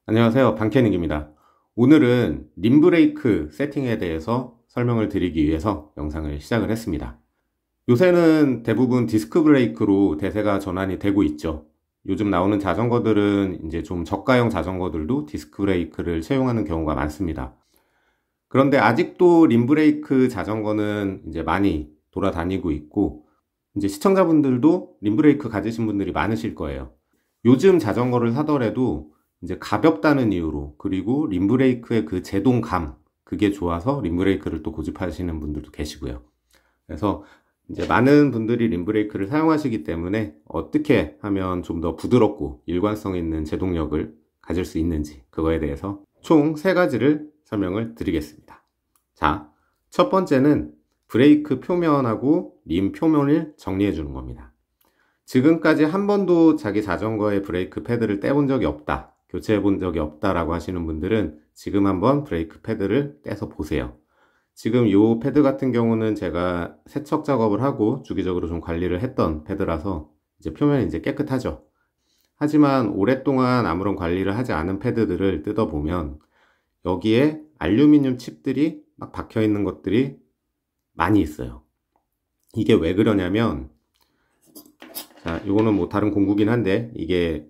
안녕하세요. 방캐닉입니다. 오늘은 림브레이크 세팅에 대해서 설명을 드리기 위해서 영상을 시작을 했습니다. 요새는 대부분 디스크 브레이크로 대세가 전환이 되고 있죠. 요즘 나오는 자전거들은 이제 좀 저가형 자전거들도 디스크 브레이크를 채용하는 경우가 많습니다. 그런데 아직도 림브레이크 자전거는 이제 많이 돌아다니고 있고, 이제 시청자분들도 림브레이크 가지신 분들이 많으실 거예요. 요즘 자전거를 사더라도 이제 가볍다는 이유로, 그리고 림브레이크의 그 제동감, 그게 좋아서 림브레이크를 또 고집하시는 분들도 계시고요. 그래서 이제 많은 분들이 림브레이크를 사용하시기 때문에 어떻게 하면 좀 더 부드럽고 일관성 있는 제동력을 가질 수 있는지, 그거에 대해서 총 3가지를 설명을 드리겠습니다. 자, 첫 번째는 브레이크 표면하고 림 표면을 정리해 주는 겁니다. 지금까지 한 번도 자기 자전거의 브레이크 패드를 떼본 적이 없다, 교체해 본 적이 없다라고 하시는 분들은 지금 한번 브레이크 패드를 떼서 보세요. 지금 이 패드 같은 경우는 제가 세척 작업을 하고 주기적으로 좀 관리를 했던 패드라서 이제 표면이 이제 깨끗하죠. 하지만 오랫동안 아무런 관리를 하지 않은 패드들을 뜯어보면 여기에 알루미늄 칩들이 막 박혀 있는 것들이 많이 있어요. 이게 왜 그러냐면, 자, 이거는 뭐 다른 공구긴 한데 이게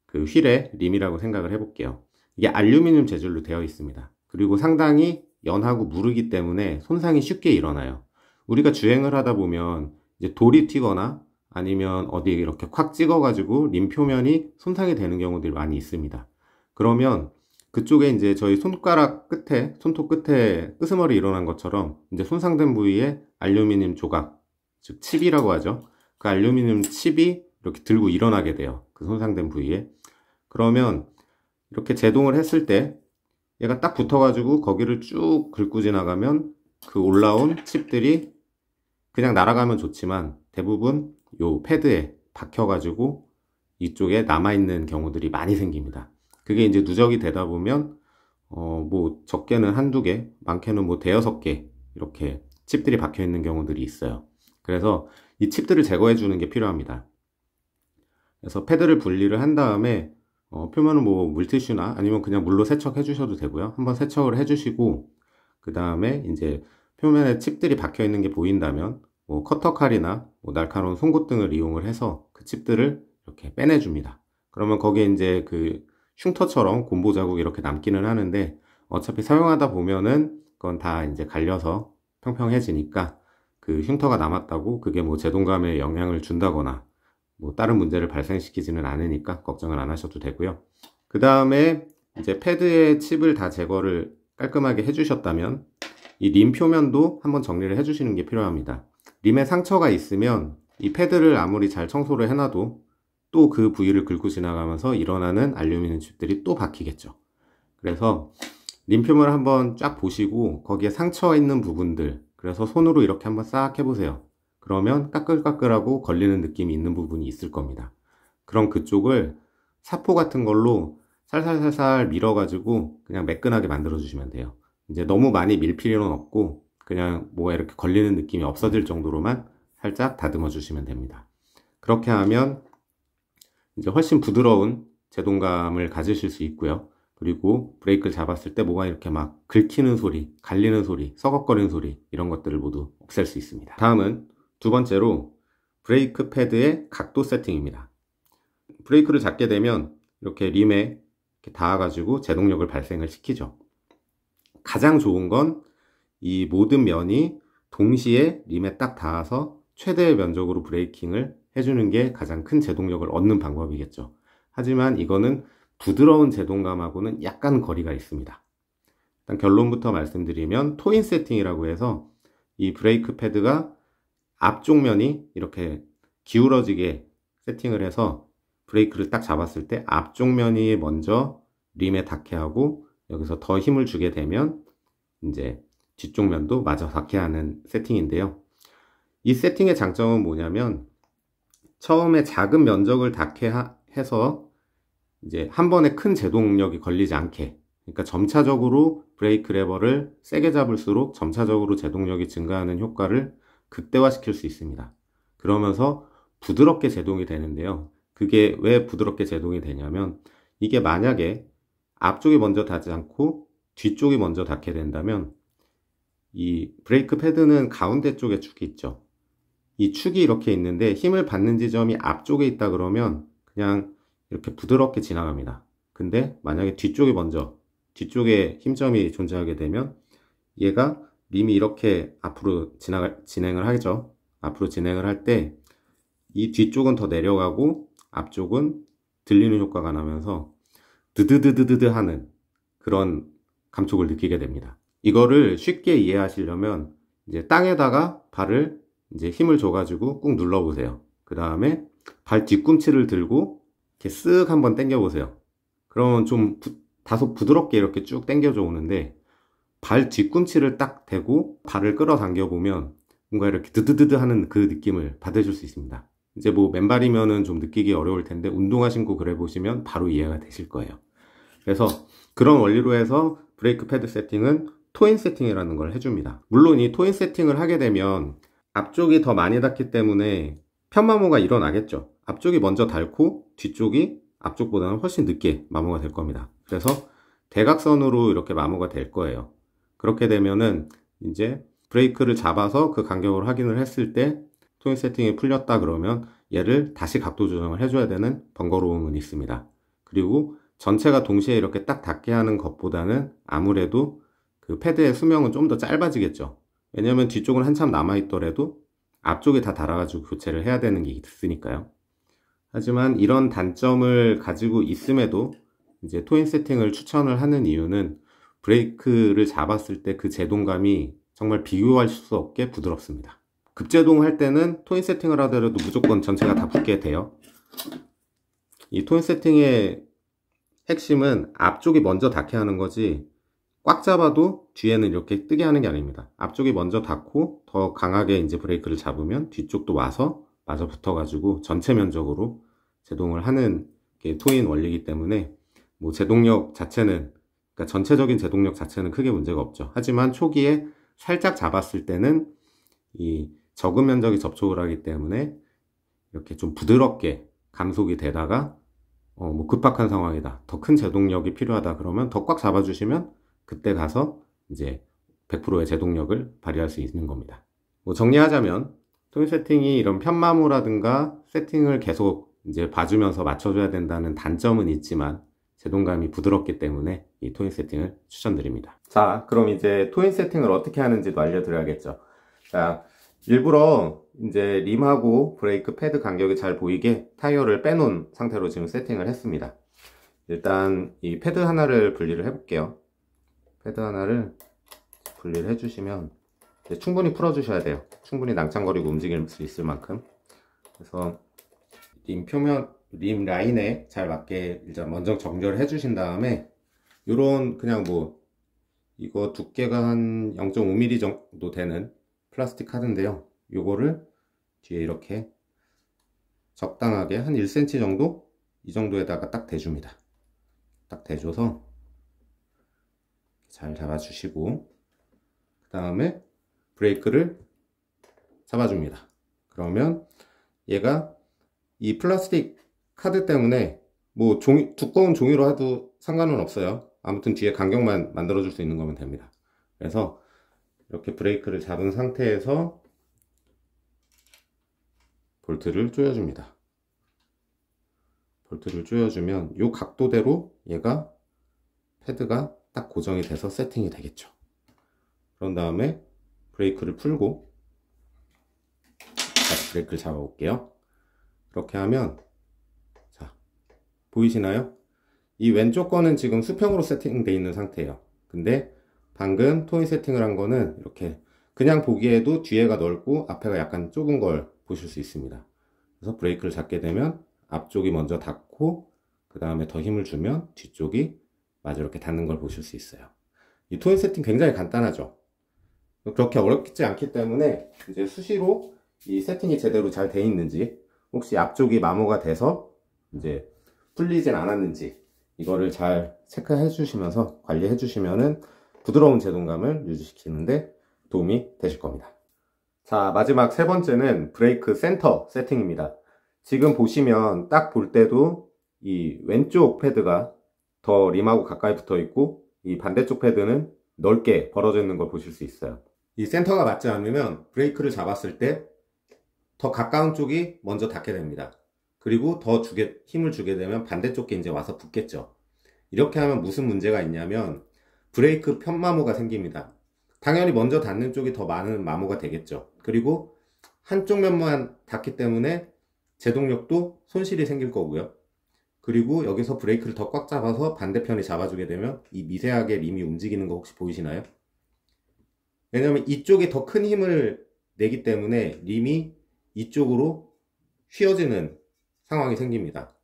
그 휠의 림이라고 생각을 해볼게요. 이게 알루미늄 재질로 되어 있습니다. 그리고 상당히 연하고 무르기 때문에 손상이 쉽게 일어나요. 우리가 주행을 하다 보면 이제 돌이 튀거나 아니면 어디 이렇게 콱 찍어가지고 림 표면이 손상이 되는 경우들이 많이 있습니다. 그러면 그쪽에 이제 저희 손가락 끝에, 손톱 끝에 끄스머리 일어난 것처럼 이제 손상된 부위에 알루미늄 조각, 즉 칩이라고 하죠. 그 알루미늄 칩이 이렇게 들고 일어나게 돼요. 그 손상된 부위에. 그러면 이렇게 제동을 했을 때 얘가 딱 붙어가지고 거기를 쭉 긁고 지나가면 그 올라온 칩들이 그냥 날아가면 좋지만 대부분 요 패드에 박혀가지고 이쪽에 남아있는 경우들이 많이 생깁니다. 그게 이제 누적이 되다 보면 뭐 적게는 한두 개, 많게는 뭐 대여섯 개 이렇게 칩들이 박혀 있는 경우들이 있어요. 그래서 이 칩들을 제거해 주는 게 필요합니다. 그래서 패드를 분리를 한 다음에 표면은 뭐 물티슈나 아니면 그냥 물로 세척해 주셔도 되고요. 한번 세척을 해 주시고 그 다음에 이제 표면에 칩들이 박혀 있는 게 보인다면 뭐 커터칼이나 뭐 날카로운 송곳 등을 이용을 해서 그 칩들을 이렇게 빼내 줍니다. 그러면 거기에 이제 그 흉터처럼 곰보 자국이 이렇게 남기는 하는데 어차피 사용하다 보면은 그건 다 이제 갈려서 평평해지니까 그 흉터가 남았다고 그게 뭐 제동감에 영향을 준다거나 뭐 다른 문제를 발생시키지는 않으니까 걱정을 안 하셔도 되고요. 그 다음에 이제 패드의 칩을 다 제거를 깔끔하게 해주셨다면 이 림 표면도 한번 정리를 해주시는 게 필요합니다. 림에 상처가 있으면 이 패드를 아무리 잘 청소를 해놔도 또 그 부위를 긁고 지나가면서 일어나는 알루미늄 칩들이 또 박히겠죠. 그래서 림 표면을 한번 쫙 보시고 거기에 상처가 있는 부분들, 그래서 손으로 이렇게 한번 싹 해보세요. 그러면 까끌까끌하고 걸리는 느낌이 있는 부분이 있을 겁니다. 그럼 그쪽을 사포 같은 걸로 살살살살 밀어가지고 그냥 매끈하게 만들어 주시면 돼요. 이제 너무 많이 밀 필요는 없고 그냥 뭐가 이렇게 걸리는 느낌이 없어질 정도로만 살짝 다듬어 주시면 됩니다. 그렇게 하면 이제 훨씬 부드러운 제동감을 가지실 수 있고요. 그리고 브레이크를 잡았을 때 뭐가 이렇게 막 긁히는 소리, 갈리는 소리, 서걱거리는 소리, 이런 것들을 모두 없앨 수 있습니다. 다음은 두 번째로 브레이크 패드의 각도 세팅입니다. 브레이크를 잡게 되면 이렇게 림에 이렇게 닿아가지고 제동력을 발생을 시키죠. 가장 좋은 건 이 모든 면이 동시에 림에 딱 닿아서 최대의 면적으로 브레이킹을 해주는 게 가장 큰 제동력을 얻는 방법이겠죠. 하지만 이거는 부드러운 제동감하고는 약간 거리가 있습니다. 일단 결론부터 말씀드리면 토인 세팅이라고 해서 이 브레이크 패드가 앞쪽 면이 이렇게 기울어지게 세팅을 해서 브레이크를 딱 잡았을 때 앞쪽 면이 먼저 림에 닿게 하고 여기서 더 힘을 주게 되면 이제 뒤쪽 면도 마저 닿게 하는 세팅인데요. 이 세팅의 장점은 뭐냐면 처음에 작은 면적을 닿게 해서 이제 한 번에 큰 제동력이 걸리지 않게, 그러니까 점차적으로 브레이크 레버를 세게 잡을수록 점차적으로 제동력이 증가하는 효과를 극대화시킬 수 있습니다. 그러면서 부드럽게 제동이 되는데요. 그게 왜 부드럽게 제동이 되냐면 이게 만약에 앞쪽이 먼저 닿지 않고 뒤쪽이 먼저 닿게 된다면 이 브레이크 패드는 가운데 쪽에 축이 있죠. 이 축이 이렇게 있는데 힘을 받는 지점이 앞쪽에 있다 그러면 그냥 이렇게 부드럽게 지나갑니다. 근데 만약에 뒤쪽에 힘점이 존재하게 되면 얘가 림이 이렇게 앞으로 진행을 하죠. 앞으로 진행을 할 때 이 뒤쪽은 더 내려가고 앞쪽은 들리는 효과가 나면서 드드드드드 하는 그런 감촉을 느끼게 됩니다. 이거를 쉽게 이해하시려면 이제 땅에다가 발을 이제 힘을 줘가지고 꾹 눌러보세요. 그 다음에 발 뒤꿈치를 들고 이렇게 쓱 한번 당겨 보세요. 그러면 좀 다소 부드럽게 이렇게 쭉 당겨져 오는데 발 뒤꿈치를 딱 대고 발을 끌어당겨 보면 뭔가 이렇게 드드드드 하는 그 느낌을 받으실 수 있습니다. 이제 뭐 맨발이면은 좀 느끼기 어려울 텐데 운동화 신고 그래 보시면 바로 이해가 되실 거예요. 그래서 그런 원리로 해서 브레이크 패드 세팅은 토인 세팅이라는 걸 해줍니다. 물론 이 토인 세팅을 하게 되면 앞쪽이 더 많이 닿기 때문에 편마모가 일어나겠죠. 앞쪽이 먼저 닳고 뒤쪽이 앞쪽보다는 훨씬 늦게 마모가 될 겁니다. 그래서 대각선으로 이렇게 마모가 될 거예요. 그렇게 되면은 이제 브레이크를 잡아서 그 간격을 확인을 했을 때 토인 세팅이 풀렸다 그러면 얘를 다시 각도 조정을 해줘야 되는 번거로움은 있습니다. 그리고 전체가 동시에 이렇게 딱 닿게 하는 것보다는 아무래도 그 패드의 수명은 좀 더 짧아지겠죠. 왜냐면 뒤쪽은 한참 남아있더라도 앞쪽이 다 닳아가지고 교체를 해야 되는 게 있으니까요. 하지만 이런 단점을 가지고 있음에도 이제 토인 세팅을 추천을 하는 이유는 브레이크를 잡았을 때 그 제동감이 정말 비교할 수 없게 부드럽습니다. 급제동 할 때는 토인 세팅을 하더라도 무조건 전체가 다 붙게 돼요. 이 토인 세팅의 핵심은 앞쪽이 먼저 닿게 하는 거지 꽉 잡아도 뒤에는 이렇게 뜨게 하는 게 아닙니다. 앞쪽이 먼저 닿고 더 강하게 이제 브레이크를 잡으면 뒤쪽도 와서 마저 붙어가지고 전체 면적으로 제동을 하는 게 토인 원리이기 때문에 뭐 제동력 자체는 그러니까 전체적인 제동력 자체는 크게 문제가 없죠. 하지만 초기에 살짝 잡았을 때는 이 적은 면적이 접촉을 하기 때문에 이렇게 좀 부드럽게 감속이 되다가 뭐 급박한 상황이다. 더 큰 제동력이 필요하다 그러면 더 꽉 잡아주시면 그때 가서 이제 100%의 제동력을 발휘할 수 있는 겁니다. 뭐 정리하자면 토인 세팅이 이런 편마모라든가 세팅을 계속 이제 봐주면서 맞춰줘야 된다는 단점은 있지만 제동감이 부드럽기 때문에 이 토인 세팅을 추천드립니다. 자, 그럼 이제 토인 세팅을 어떻게 하는지도 알려드려야겠죠. 자, 일부러 이제 림하고 브레이크 패드 간격이 잘 보이게 타이어를 빼놓은 상태로 지금 세팅을 했습니다. 일단 이 패드 하나를 분리를 해볼게요. 패드 하나를 분리를 해주시면 충분히 풀어주셔야 돼요. 충분히 낭창거리고 움직일 수 있을 만큼. 그래서 림 표면, 림 라인에 잘 맞게 일단 먼저 정렬을 해주신 다음에 요런 그냥 뭐 이거 두께가 한 0.5mm 정도 되는 플라스틱 카드인데요. 요거를 뒤에 이렇게 적당하게 한 1cm 정도? 이 정도에다가 딱 대줍니다. 딱 대줘서 잘 잡아주시고 그 다음에 브레이크를 잡아줍니다. 그러면 얘가 이 플라스틱 카드 때문에 뭐 두꺼운 종이로 해도 상관은 없어요. 아무튼 뒤에 간격만 만들어줄 수 있는 거면 됩니다. 그래서 이렇게 브레이크를 잡은 상태에서 볼트를 조여줍니다. 볼트를 조여주면 이 각도대로 얘가 패드가 딱 고정이 돼서 세팅이 되겠죠. 그런 다음에 브레이크를 풀고 다시 브레이크를 잡아 볼게요. 그렇게 하면 자 보이시나요? 이 왼쪽 거는 지금 수평으로 세팅되어 있는 상태예요. 근데 방금 토인 세팅을 한 거는 이렇게 그냥 보기에도 뒤에가 넓고 앞에가 약간 좁은 걸 보실 수 있습니다. 그래서 브레이크를 잡게 되면 앞쪽이 먼저 닿고 그 다음에 더 힘을 주면 뒤쪽이 마저 이렇게 닿는 걸 보실 수 있어요. 이 토인 세팅 굉장히 간단하죠. 그렇게 어렵지 않기 때문에 이제 수시로 이 세팅이 제대로 잘 돼 있는지 혹시 앞쪽이 마모가 돼서 이제 풀리진 않았는지 이거를 잘 체크해 주시면서 관리해 주시면은 부드러운 제동감을 유지시키는데 도움이 되실 겁니다. 자, 마지막 세 번째는 브레이크 센터 세팅입니다. 지금 보시면 딱 볼 때도 이 왼쪽 패드가 더 림하고 가까이 붙어 있고 이 반대쪽 패드는 넓게 벌어져 있는 걸 보실 수 있어요. 이 센터가 맞지 않으면 브레이크를 잡았을 때 더 가까운 쪽이 먼저 닿게 됩니다. 그리고 더 힘을 주게 되면 반대쪽에 이제 와서 붙겠죠. 이렇게 하면 무슨 문제가 있냐면 브레이크 편마모가 생깁니다. 당연히 먼저 닿는 쪽이 더 많은 마모가 되겠죠. 그리고 한쪽 면만 닿기 때문에 제동력도 손실이 생길 거고요. 그리고 여기서 브레이크를 더 꽉 잡아서 반대편이 잡아주게 되면 이 미세하게 림이 움직이는 거 혹시 보이시나요? 왜냐면 이쪽이 더 큰 힘을 내기 때문에 림이 이쪽으로 휘어지는 상황이 생깁니다.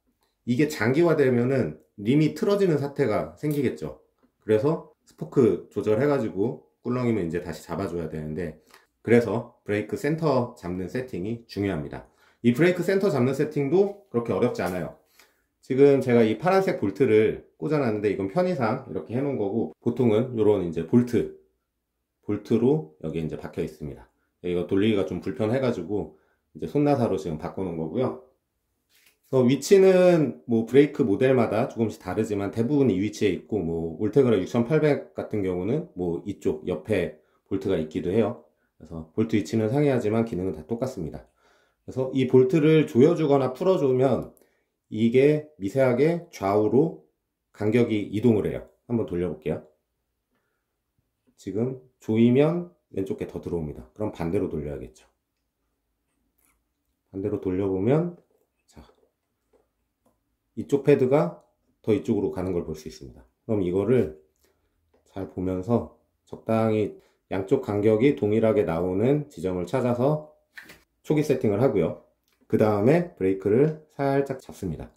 이게 장기화되면은 림이 틀어지는 사태가 생기겠죠. 그래서 스포크 조절해가지고 꿀렁이면 이제 다시 잡아줘야 되는데, 그래서 브레이크 센터 잡는 세팅이 중요합니다. 이 브레이크 센터 잡는 세팅도 그렇게 어렵지 않아요. 지금 제가 이 파란색 볼트를 꽂아놨는데 이건 편의상 이렇게 해놓은 거고, 보통은 이런 이제 볼트로 여기 이제 박혀 있습니다. 이거 돌리기가 좀 불편해가지고 이제 손나사로 지금 바꿔놓은 거고요. 그래서 위치는 뭐 브레이크 모델마다 조금씩 다르지만 대부분 이 위치에 있고, 뭐 올테그라 6800 같은 경우는 뭐 이쪽 옆에 볼트가 있기도 해요. 그래서 볼트 위치는 상이하지만 기능은 다 똑같습니다. 그래서 이 볼트를 조여주거나 풀어주면 이게 미세하게 좌우로 간격이 이동을 해요. 한번 돌려볼게요. 지금 조이면 왼쪽에 더 들어옵니다. 그럼 반대로 돌려야겠죠. 반대로 돌려보면 자, 이쪽 패드가 더 이쪽으로 가는 걸 볼 수 있습니다. 그럼 이거를 잘 보면서 적당히 양쪽 간격이 동일하게 나오는 지점을 찾아서 초기 세팅을 하고요. 그 다음에 브레이크를 살짝 잡습니다.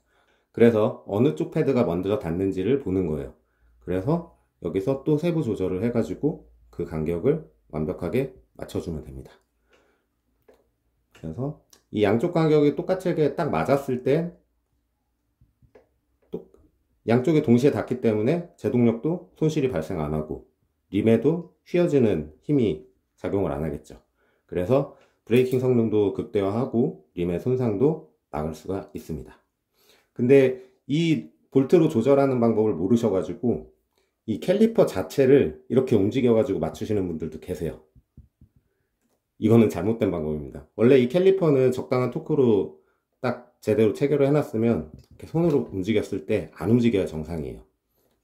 그래서 어느 쪽 패드가 먼저 닿는지를 보는 거예요. 그래서 여기서 또 세부 조절을 해가지고 그 간격을 완벽하게 맞춰주면 됩니다. 그래서 이 양쪽 간격이 똑같게 딱 맞았을 때 양쪽이 동시에 닿기 때문에 제동력도 손실이 발생 안 하고 림에도 휘어지는 힘이 작용을 안 하겠죠. 그래서 브레이킹 성능도 극대화하고 림의 손상도 막을 수가 있습니다. 근데 이 볼트로 조절하는 방법을 모르셔가지고 이 캘리퍼 자체를 이렇게 움직여가지고 맞추시는 분들도 계세요. 이거는 잘못된 방법입니다. 원래 이 캘리퍼는 적당한 토크로 딱 제대로 체결을 해놨으면 이렇게 손으로 움직였을 때 안 움직여야 정상이에요.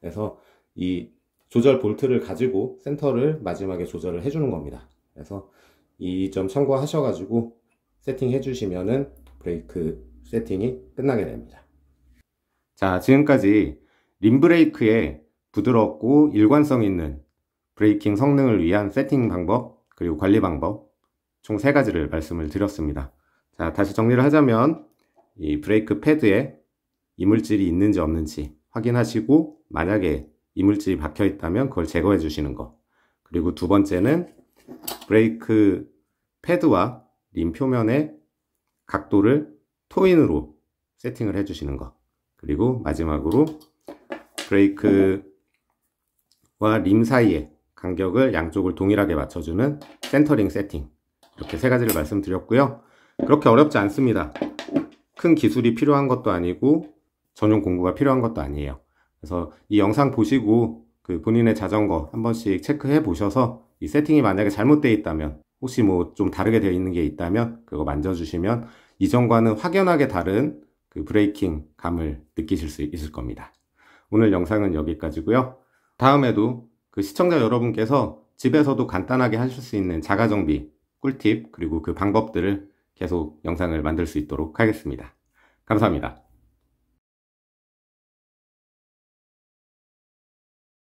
그래서 이 조절 볼트를 가지고 센터를 마지막에 조절을 해주는 겁니다. 그래서 이 점 참고하셔가지고 세팅해 주시면은 브레이크 세팅이 끝나게 됩니다. 자, 지금까지 림 브레이크의 부드럽고 일관성 있는 브레이킹 성능을 위한 세팅 방법 그리고 관리 방법 총 3가지를 말씀을 드렸습니다. 자, 다시 정리를 하자면 이 브레이크 패드에 이물질이 있는지 없는지 확인하시고, 만약에 이물질이 박혀 있다면 그걸 제거해 주시는 거, 그리고 두 번째는 브레이크 패드와 림 표면의 각도를 토인으로 세팅을 해 주시는 거, 그리고 마지막으로 브레이크와 림 사이의 간격을 양쪽을 동일하게 맞춰주는 센터링 세팅, 이렇게 3가지를 말씀드렸고요. 그렇게 어렵지 않습니다. 큰 기술이 필요한 것도 아니고 전용 공부가 필요한 것도 아니에요. 그래서 이 영상 보시고 그 본인의 자전거 한 번씩 체크해 보셔서 이 세팅이 만약에 잘못되어 있다면, 혹시 뭐 좀 다르게 되어 있는 게 있다면 그거 만져주시면 이전과는 확연하게 다른 그 브레이킹 감을 느끼실 수 있을 겁니다. 오늘 영상은 여기까지고요. 다음에도 그 시청자 여러분께서 집에서도 간단하게 하실 수 있는 자가정비 꿀팁 그리고 그 방법들을 계속 영상을 만들 수 있도록 하겠습니다. 감사합니다.